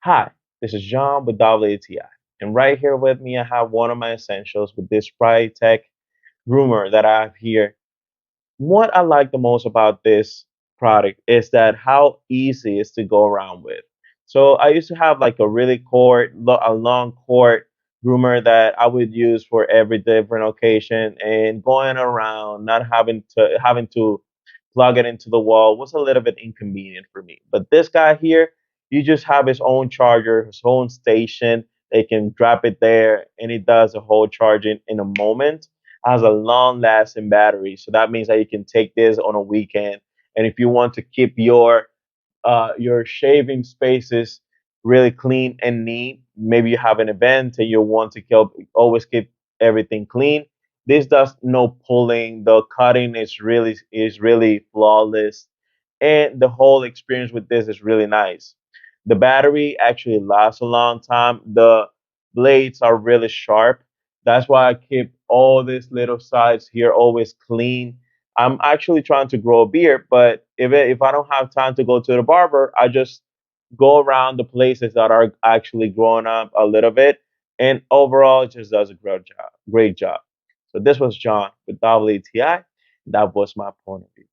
Hi, this is John with WTI. And right here with me, I have one of my essentials with this PRITECH groomer that I have here. What I like the most about this product is that how easy it is to go around with. So I used to have like a really a long cord groomer that I would use for every different occasion, and going around, not having to plug it into the wall was a little bit inconvenient for me. But this guy here, you just have his own charger, his own station. They can drop it there, and it does the whole charging in a moment. Has a long lasting battery, so that means that you can take this on a weekend. And if you want to keep your shaving spaces really clean and neat, maybe you have an event and you want to always keep everything clean. This does no pulling. The cutting is really flawless, and the whole experience with this is really nice. The battery actually lasts a long time. The blades are really sharp. That's why I keep all these little sides here always clean. I'm actually trying to grow a beard, but if I don't have time to go to the barber, I just go around the places that are actually growing up a little bit, and overall, it just does a great job. Great job. So this was John with WTI. That was my point of view.